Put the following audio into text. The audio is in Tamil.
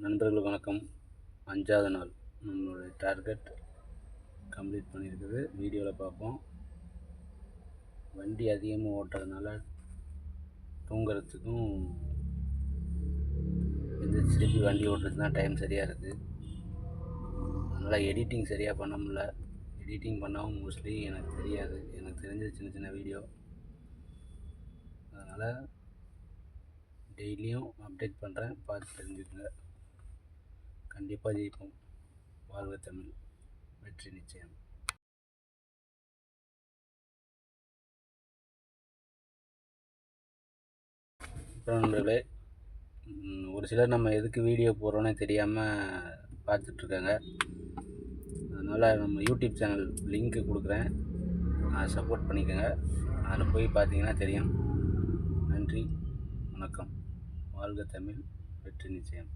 நண்பர்களுக்கு வணக்கம். 5வது நாள் நம்மளுடைய டார்கெட் கம்ப்ளீட் பண்ணியிருக்குது. வீடியோவில் பார்ப்போம். வண்டி அதிகமாக ஓட்டுறதுனால தூங்குறதுக்கும் எந்திரிச்சு திருப்பி வண்டி ஓட்டுறது தான் டைம் சரியாக இருக்குது. அதனால் எடிட்டிங் சரியாக பண்ண முடியல. எடிட்டிங் பண்ணாமல் மோஸ்ட்லி எனக்கு தெரியாது. எனக்கு தெரிஞ்ச சின்ன சின்ன வீடியோ. அதனால் டெய்லியும் அப்டேட் பண்ணுறேன், பார்த்து தெரிஞ்சுக்கங்க. கண்டிப்பாக ஜெயிப்போம். வாழ்க தமிழ், வெற்றி நிச்சயம். அப்புறம் நண்பர்களே, ஒரு சிலர் நம்ம எதுக்கு வீடியோ போடுறோன்னே தெரியாமல் பார்த்துட்ருக்காங்க. அதனால் நம்ம யூடியூப் சேனல் லிங்க்கு கொடுக்குறேன், அதை சப்போர்ட் பண்ணிக்கோங்க. அதில் போய் பார்த்தீங்கன்னா தெரியும். நன்றி, வணக்கம். வாழ்க தமிழ், வெற்றி நிச்சயம்.